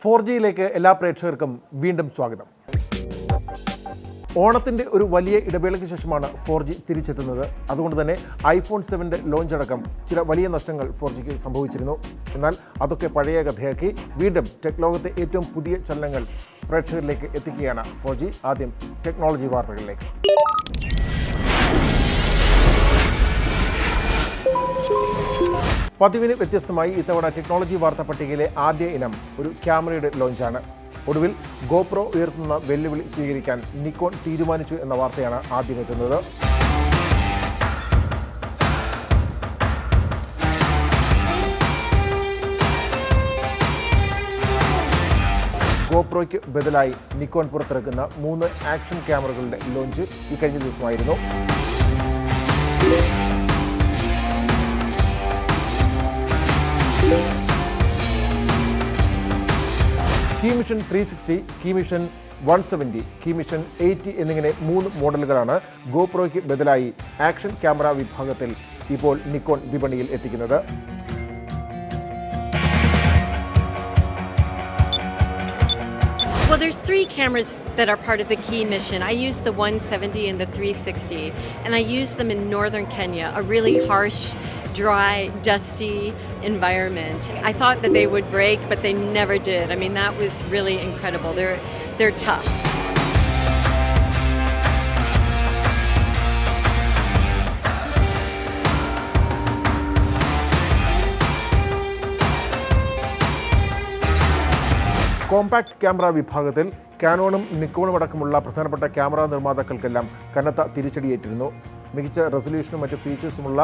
4Gയിലേക്ക് എല്ലാ പ്രേക്ഷകർക്കും വീണ്ടും സ്വാഗതം. ഓണത്തിൻ്റെ ഒരു വലിയ ഇടവേളയ്ക്ക് ശേഷമാണ് 4G തിരിച്ചെത്തുന്നത്. അതുകൊണ്ട് തന്നെ iPhone 7 ലോഞ്ച് അടക്കം ചില വലിയ നഷ്ടങ്ങൾ 4Gക്ക് സംഭവിച്ചിരുന്നു. എന്നാൽ അതൊക്കെ പഴയ കഥയാക്കി വീണ്ടും ടെക് ലോകത്തെ ഏറ്റവും പുതിയ ചലനങ്ങൾ പ്രേക്ഷകരിലേക്ക് എത്തിക്കുകയാണ് 4G. ആദ്യം ടെക്നോളജി വാർത്തകളിലേക്ക്. പതിവിന് വ്യത്യസ്തമായി ഇത്തവണ ടെക്നോളജി വാർത്താ പട്ടികയിലെ ആദ്യ ഇനം ഒരു ക്യാമറയുടെ ലോഞ്ചാണ്. ഒടുവിൽ ഗോപ്രോ ഉയർത്തുന്ന വെല്ലുവിളി സ്വീകരിക്കാൻ നിക്കോൺ തീരുമാനിച്ചു എന്ന വാർത്തയാണ് ആദ്യം എത്തുന്നത്. ഗോപ്രോയ്ക്ക് ബദലായി നിക്കോൺ പുറത്തിറക്കുന്ന 3 ആക്ഷൻ ക്യാമറകളുടെ ലോഞ്ച് ഈ കഴിഞ്ഞ ദിവസമായിരുന്നു. KeyMission 360, KeyMission 170, KeyMission 80 എന്നിങ്ങനെ 3 മോഡലുകളാണ് ഗോപ്രോയ്ക്ക് ബദലായി ആക്ഷൻ ക്യാമറ വിഭാഗത്തിൽ ഇപ്പോൾ നിക്കോൺ വിപണിയിൽ എത്തിക്കുന്നത്. Well, there's 3 cameras that are part of the Key mission. I use the 170 and the 360, and I use them in northern Kenya, a really harsh, dry, dusty environment. I thought that they would break, but they never did. I mean, that was really incredible. They're tough. Compact camera വിഭാഗത്തിൽ കാനോണും നിക്കോണും അടക്കമുള്ള പ്രധാനപ്പെട്ട camera നിർമ്മാതാക്കൾക്കെല്ലാം കനത്ത തിരിച്ചടിയേറ്റിരുന്നു. മികച്ച റെസൊല്യൂഷനും മറ്റ് ഫീച്ചേഴ്സുമുള്ള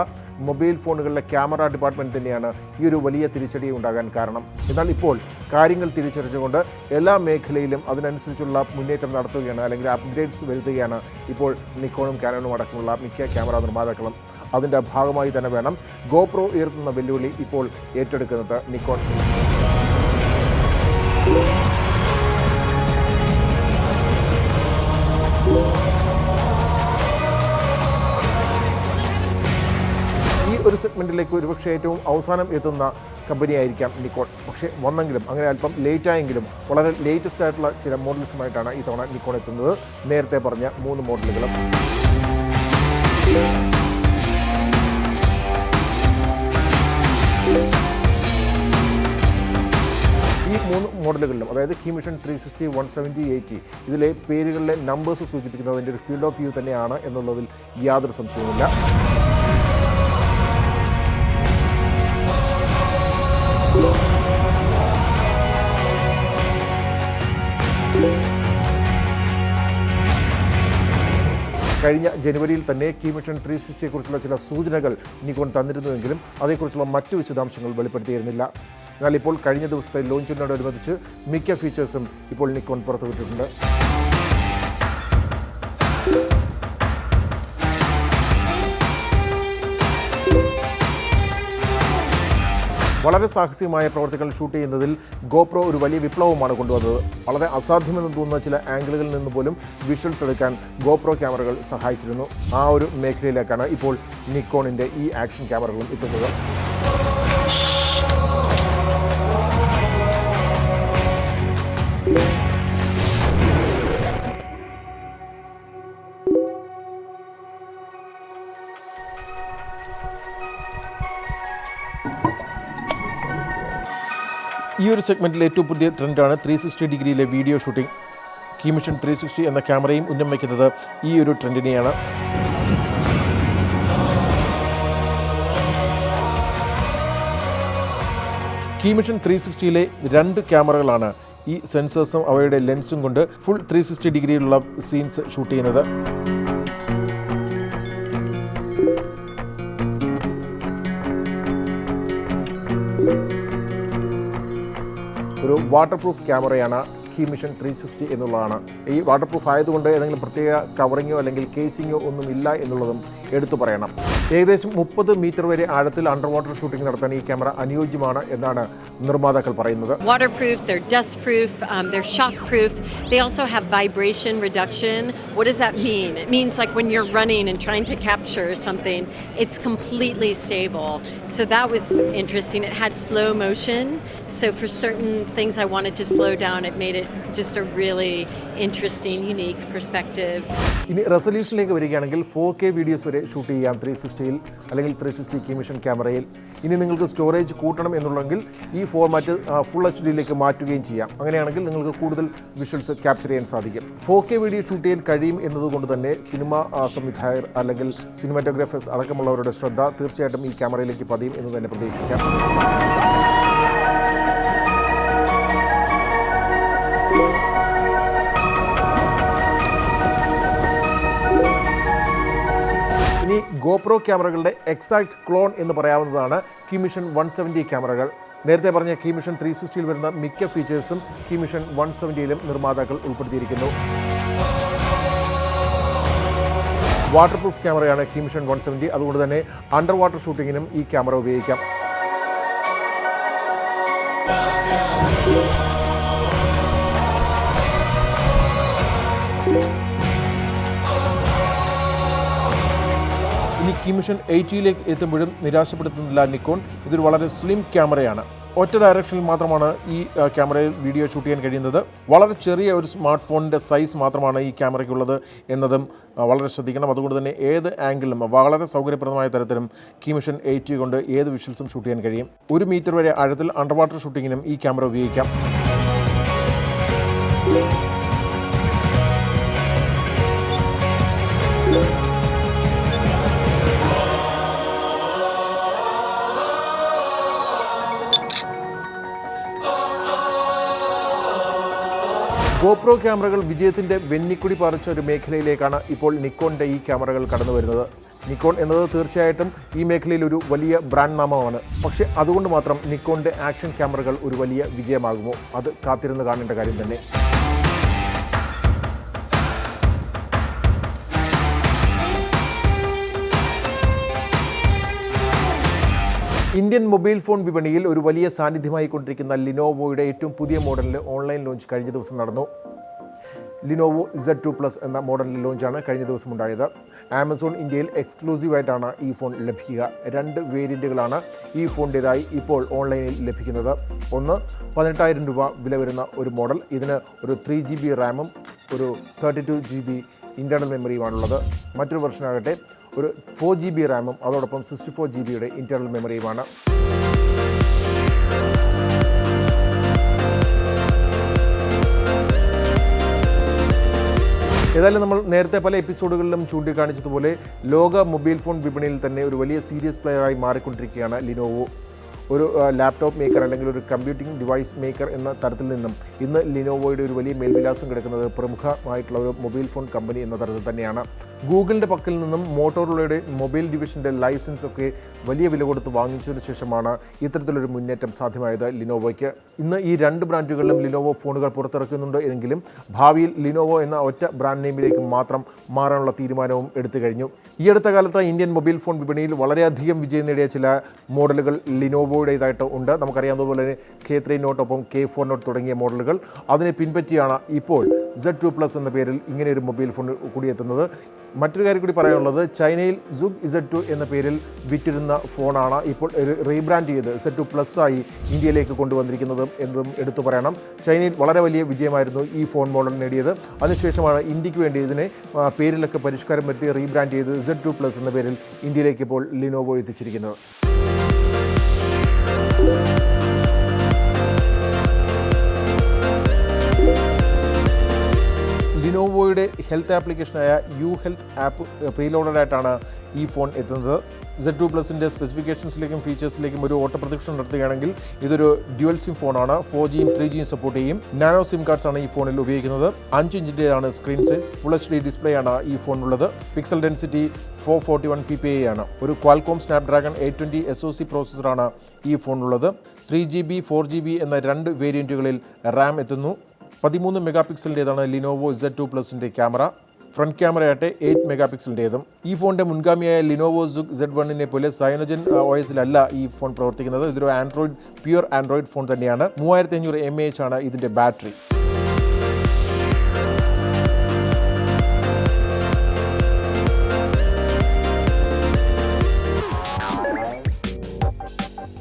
mobile ഫോണുകളിലെ camera department തന്നെയാണ് ഈ ഒരു വലിയ തിരിച്ചടി ഉണ്ടാകാൻ കാരണം. എന്നാൽ ഇപ്പോൾ കാര്യങ്ങൾ തിരിച്ചറിഞ്ഞുകൊണ്ട് എല്ലാ മേഖലയിലും അതിനനുസരിച്ചുള്ള മുന്നേറ്റം നടത്തുകയാണ്, അല്ലെങ്കിൽ അപ്ഗ്രേഡ്സ് വരുത്തുകയാണ് ഇപ്പോൾ നിക്കോണും കാനോണും അടക്കമുള്ള മിക്ക ക്യാമറ നിർമ്മാതാക്കളും. അതിൻ്റെ ഭാഗമായി തന്നെ വേണം ഗോപ്രോ ഉയർത്തുന്ന വെല്ലുവിളി ഇപ്പോൾ ഏറ്റെടുക്കുന്നത് നിക്കോൺ. ഈ ഒരു സെഗ്മെൻറ്റിലേക്ക് ഒരുപക്ഷെ ഏറ്റവും അവസാനം എത്തുന്ന കമ്പനിയായിരിക്കാം നിക്കോൺ. പക്ഷേ വന്നെങ്കിലും അങ്ങനെ അല്പം ലേറ്റായെങ്കിലും വളരെ ലേറ്റസ്റ്റ് ആയിട്ടുള്ള ചില മോഡൽസുമായിട്ടാണ് ഇത്തവണ നിക്കോൺ എത്തുന്നത്. നേരത്തെ പറഞ്ഞ 3 മോഡലുകളും. ഈ 3 മോഡലുകളിലും, അതായത് കീ മിഷൻ 360, 170, 80, ഇതിലെ പേരുകളിലെ നമ്പേഴ്സ് സൂചിപ്പിക്കുന്നത് അതിൻ്റെ ഒരു ഫീൽഡ് ഓഫ് വ്യൂ തന്നെയാണ് എന്നുള്ളതിൽ യാതൊരു സംശയവുമില്ല. കഴിഞ്ഞ ജനുവരിയിൽ തന്നെ കീ മിഷൻ 360യെക്കുറിച്ചുള്ള ചില സൂചനകൾ നിക്കോൺ തന്നിരുന്നുവെങ്കിലും അതേക്കുറിച്ചുള്ള മറ്റു വിശദാംശങ്ങൾ വെളിപ്പെടുത്തിയിരുന്നില്ല. എന്നാൽ ഇപ്പോൾ കഴിഞ്ഞ ദിവസത്തെ ലോഞ്ചിനോടനുബന്ധിച്ച് മിക്ക ഫീച്ചേഴ്സും ഇപ്പോൾ നിക്കോൺ പുറത്തുവിട്ടിട്ടുണ്ട്. വളരെ സാഹസികമായ പ്രവർത്തികൾ ഷൂട്ട് ചെയ്യുന്നതിൽ ഗോപ്രോ ഒരു വലിയ വിപ്ലവമാണ് കൊണ്ടുവന്നത്. വളരെ അസാധ്യമെന്ന് തോന്നുന്ന ചില ആംഗിളുകളിൽ നിന്ന് പോലും വിഷ്വൽസ് എടുക്കാൻ ഗോപ്രോ ക്യാമറകൾ സഹായിച്ചിരുന്നു. ആ ഒരു മേഖലയിലേക്കാണ് ഇപ്പോൾ നിക്കോണിൻ്റെ ഈ ആക്ഷൻ ക്യാമറകളും എത്തുന്നത്. ഈ ഒരു സെഗ്മെൻറ്റിലെ ഏറ്റവും പുതിയ ട്രെൻഡാണ് 360 ഡിഗ്രിയിലെ വീഡിയോ ഷൂട്ടിംഗ്. കീ മിഷൻ 360 എന്ന ക്യാമറയും ഉന്നം വയ്ക്കുന്നത് ഈ ഒരു ട്രെൻഡിനെയാണ്. കീ മിഷൻ 360യിലെ 2 ക്യാമറകളാണ് ഈ സെൻസേഴ്സും അവയുടെ ലെൻസും കൊണ്ട് ഫുൾ 360 ഡിഗ്രിയിലുള്ള സീൻസ് ഷൂട്ട് ചെയ്യുന്നത്. ഒരു വാട്ടർ പ്രൂഫ് ക്യാമറയാണ് കീ മിഷൻ 360 എന്നുള്ളതാണ്. ഈ വാട്ടർ പ്രൂഫ് ആയതുകൊണ്ട് ഏതെങ്കിലും പ്രത്യേക കവറിങ്ങോ അല്ലെങ്കിൽ കേസിങ്ങോ ഒന്നും ഇല്ല എന്നുള്ളതും എടുത്തു പറയണം. ഏകദേശം 30 മീറ്റർ വരെ ആഴത്തിൽ അണ്ടർ വാട്ടർ ഷൂട്ടിംഗ് നടത്താൻ ഈ ക്യാമറ അനുയോജ്യമാണ് എന്നാണ് നിർമ്മാതാക്കൾ പറയുന്നത്. Waterproof, they're dust proof, they're shock proof. They also have vibration reduction. What does that mean? It means like when you're running and trying to capture something, it's completely stable. So that was interesting. It had slow motion. So for certain things I wanted to slow down, it made it just a really interesting, unique perspective. ഇനി റെസൊല്യൂഷനിലേക്ക് വരികയാണെങ്കിൽ 4K videos വരെ shoot ചെയ്യാം 360-ൽ അല്ലെങ്കിൽ 360 key mission ക്യാമറയിൽ. ഇനി നിങ്ങൾക്ക് storage കൂട്ടണം എന്നുണ്ടെങ്കിൽ ഈ ഫോർമാറ്റ് ഫുൾ HD-യിലേക്ക് മാറ്റുകയും ചെയ്യാം. അങ്ങനെയാണെങ്കിൽ നിങ്ങൾക്ക് കൂടുതൽ വിഷ്വൽസ് ക്യാപ്ചർ ചെയ്യാൻ സാധിക്കും. 4K വീഡിയോ ഷൂട്ട് ചെയ്യാൻ കഴിയും എന്നതുകൊണ്ട് തന്നെ സിനിമ സംവിധായകർ അല്ലെങ്കിൽ സിനിമാറ്റോഗ്രാഫേഴ്സ് അടക്കമുള്ളവരുടെ ശ്രദ്ധ തീർച്ചയായിട്ടും ഈ ക്യാമറയിലേക്ക് പതിയും എന്ന് തന്നെ പ്രതീക്ഷിക്കാം. ഇനി ഗോപ്രോ ക്യാമറകളുടെ എക്സാക്ട് ക്ലോൺ എന്ന് പറയാവുന്നതാണ് കീ മിഷൻ 170 ക്യാമറകൾ. നേരത്തെ പറഞ്ഞ കീ മിഷൻ 360-ൽ വരുന്ന മിക്ക ഫീച്ചേഴ്സും കീ മിഷൻ 170-ലും നിർമ്മാതാക്കൾ ഉൾപ്പെടുത്തിയിരിക്കുന്നു. വാട്ടർ പ്രൂഫ് ക്യാമറയാണ് കീ മിഷൻ 170. അതുകൊണ്ട് തന്നെ അണ്ടർ വാട്ടർ ഷൂട്ടിങ്ങിനും ഈ ക്യാമറ ഉപയോഗിക്കാം. ഇനി കീ മിഷൻ 80-ലേക്ക് എത്തുമ്പോഴും നിരാശപ്പെടുത്തുന്നില്ല നിക്കോൺ. ഇതൊരു വളരെ സ്ലിം ക്യാമറയാണ്. ഒറ്റ ഡയറക്ഷനിൽ മാത്രമാണ് ഈ ക്യാമറയിൽ വീഡിയോ ഷൂട്ട് ചെയ്യാൻ കഴിയുന്നത്. വളരെ ചെറിയ ഒരു സ്മാർട്ട് ഫോണിൻ്റെ സൈസ് മാത്രമാണ് ഈ ക്യാമറയ്ക്കുള്ളത് എന്നതും വളരെ ശ്രദ്ധിക്കണം. അതുകൊണ്ട് തന്നെ ഏത് ആംഗിളിലും വളരെ സൗകര്യപ്രദമായ തരത്തിലും കീ മിഷൻ 80 കൊണ്ട് ഏത് വിഷ്വൽസും ഷൂട്ട് ചെയ്യാൻ കഴിയും. 1 മീറ്റർ വരെ ആഴത്തിൽ അണ്ടർ വാട്ടർ ഷൂട്ടിങ്ങിനും ഈ ക്യാമറ ഉപയോഗിക്കാം. ഗോപ്രോ ക്യാമറകൾ വിജയത്തിൻ്റെ വെന്നിക്കുടി പറിച്ച ഒരു മേഖലയിലേക്കാണ് ഇപ്പോൾ നിക്കോണിൻ്റെ ഈ ക്യാമറകൾ കടന്നു വരുന്നത്. നിക്കോൺ എന്നത് തീർച്ചയായിട്ടും ഈ മേഖലയിൽ ഒരു വലിയ ബ്രാൻഡ് നാമമാണ്. പക്ഷേ അതുകൊണ്ട് മാത്രം നിക്കോണിൻ്റെ ആക്ഷൻ ക്യാമറകൾ ഒരു വലിയ വിജയമാകുമോ? അത് കാത്തിരുന്ന് കാണേണ്ട കാര്യം തന്നെ. ഇന്ത്യൻ മൊബൈൽ ഫോൺ വിപണിയിൽ ഒരു വലിയ സാന്നിധ്യമായി കൊണ്ടിരിക്കുന്ന ലിനോവോയുടെ ഏറ്റവും പുതിയ മോഡലിന് ഓൺലൈൻ ലോഞ്ച് കഴിഞ്ഞ ദിവസം നടന്നു. ലിനോവോ Z2+ എന്ന മോഡലിൻ്റെ ലോഞ്ചാണ് കഴിഞ്ഞ ദിവസം ഉണ്ടായത്. ആമസോൺ ഇന്ത്യയിൽ എക്സ്ക്ലൂസീവായിട്ടാണ് ഈ ഫോൺ ലഭിക്കുക. 2 വേരിയൻറ്റുകളാണ് ഈ ഫോണിൻ്റേതായി ഇപ്പോൾ ഓൺലൈനിൽ ലഭിക്കുന്നത്. ഒന്ന് 18,000 രൂപ വില വരുന്ന ഒരു മോഡൽ. ഇതിന് ഒരു 3GB റാമും ഒരു 32GB ഇൻറ്റേർണൽ മെമ്മറിയുമാണുള്ളത്. മറ്റൊരു വെർഷനാകട്ടെ ഒരു 4GB റാമും അതോടൊപ്പം 64GBയുടെ ഇൻറ്റേർണൽ മെമ്മറിയുമാണ്. ഏതായാലും നമ്മൾ നേരത്തെ പല എപ്പിസോഡുകളിലും ചൂണ്ടിക്കാണിച്ചതുപോലെ ലോക മൊബൈൽ ഫോൺ വിപണിയിൽ തന്നെ ഒരു വലിയ സീരിയസ് പ്ലെയറായി മാറിക്കൊണ്ടിരിക്കുകയാണ് ലിനോവോ. ഒരു ലാപ്ടോപ്പ് മേക്കർ അല്ലെങ്കിൽ ഒരു കമ്പ്യൂട്ടിംഗ് ഡിവൈസ് മേക്കർ എന്ന തരത്തിൽ നിന്നും ഇന്ന് ലിനോവോയുടെ ഒരു വലിയ മേൽവിലാസം കിടക്കുന്നത് പ്രമുഖമായിട്ടുള്ള ഒരു മൊബൈൽ ഫോൺ കമ്പനി എന്ന തരത്തിൽ തന്നെയാണ്. ഗൂഗിളിൻ്റെ പക്കൽ നിന്നും മോട്ടോറോളയുടെ മൊബൈൽ ഡിവിഷൻ്റെ ലൈസൻസ് ഒക്കെ വലിയ വില കൊടുത്ത് വാങ്ങിച്ചതിന് ശേഷമാണ് ഇത്തരത്തിലൊരു മുന്നേറ്റം സാധ്യമായത് ലിനോവോയ്ക്ക്. ഇന്ന് ഈ 2 ബ്രാൻഡുകളിലും ലിനോവോ ഫോണുകൾ പുറത്തിറക്കുന്നുണ്ട് എങ്കിലും ഭാവിയിൽ ലിനോവോ എന്ന ഒറ്റ ബ്രാൻഡ് നെയിമിലേക്ക് മാത്രം മാറാനുള്ള തീരുമാനവും എടുത്തു കഴിഞ്ഞു. ഈ അടുത്ത കാലത്ത് ഇന്ത്യൻ മൊബൈൽ ഫോൺ വിപണിയിൽ വളരെയധികം വിജയം നേടിയ ചില മോഡലുകൾ ലിനോവോയുടേതായിട്ട് ഉണ്ട്. നമുക്കറിയാവുന്നതുപോലെ തന്നെ K3 നോട്ട് ഒപ്പം K4 നോട്ട് തുടങ്ങിയ മോഡലുകൾ. അതിനെ പിൻപറ്റിയാണ് ഇപ്പോൾ Z2+ എന്ന പേരിൽ ഇങ്ങനെയൊരു മൊബൈൽ ഫോൺ കൂടി എത്തുന്നത്. മറ്റൊരു കാര്യം കൂടി പറയാനുള്ളത്, ചൈനയിൽ ZUG Z2 എന്ന പേരിൽ വിറ്റിരുന്ന ഫോണാണ് ഇപ്പോൾ റീബ്രാൻഡ് ചെയ്ത് Z2+ ആയി ഇന്ത്യയിലേക്ക് കൊണ്ടുവന്നിരിക്കുന്നത് എന്നതും എടുത്തു പറയണം. ചൈനയിൽ വളരെ വലിയ വിജയമായിരുന്നു ഈ ഫോൺ മോഡൽ നേടിയത്. അതിനുശേഷമാണ് ഇന്ത്യക്ക് വേണ്ടി ഇതിനെ പേരിലൊക്കെ പരിഷ്കാരം വരുത്തി റീബ്രാൻഡ് ചെയ്ത് Z2+ എന്ന പേരിൽ ഇന്ത്യയിലേക്ക് ഇപ്പോൾ ലിനോവോ എത്തിച്ചിരിക്കുന്നത്. ലിനോവോയുടെ ഹെൽത്ത് ആപ്ലിക്കേഷനായ U-Health ആപ്പ് പ്രീലോഡഡായിട്ടാണ് ഈ ഫോൺ എത്തുന്നത്. Z2+ൻ്റെ സ്പെസിഫിക്കേഷൻസിലേക്കും ഫീച്ചേഴ്സിലേക്കും ഒരു ഓട്ടപ്രദക്ഷിണം നടത്തുകയാണെങ്കിൽ ഇതൊരു ഡ്യുവൽ സിം ഫോണാണ്. 4Gയും 3Gയും സപ്പോർട്ട് ചെയ്യും. നാനോ സിം കാർഡ്സ് ആണ് ഈ ഫോണിൽ ഉപയോഗിക്കുന്നത്. 5 ഇഞ്ചിൻ്റെതാണ് screen size. Full HD display ആണ് ഈ ഫോണിലുള്ളത്. പിക്സൽ ഡെൻസിറ്റി 441 ppi ആണ്. ഒരു ക്വാൽകോം സ്നാപ്ഡ്രാഗൺ 820 SoC പ്രോസസ്സറാണ് ഈ ഫോണിലുള്ളത്. 3GB 4GB എന്ന 2 വേരിയൻറ്റുകളിൽ റാം എത്തുന്നു. 13 മെഗാ പിക്സലിൻ്റേതാണ് ലിനോവോ Z2+ൻ്റെ ക്യാമറ. ഫ്രണ്ട് ക്യാമറയാട്ടെ 8 മെഗാ പിക്സലിൻ്റേതും. ഈ ഫോണിൻ്റെ മുൻഗാമിയായ ലിനോവോ സുഗ് Z1 പോലെ സൈനോജൻ OS-ലല്ല ഈ ഫോൺ പ്രവർത്തിക്കുന്നത്. ഇതൊരു പ്യുവർ ആൻഡ്രോയിഡ് ഫോൺ തന്നെയാണ്. 3500 mAh ആണ് ഇതിൻ്റെ ബാറ്ററി.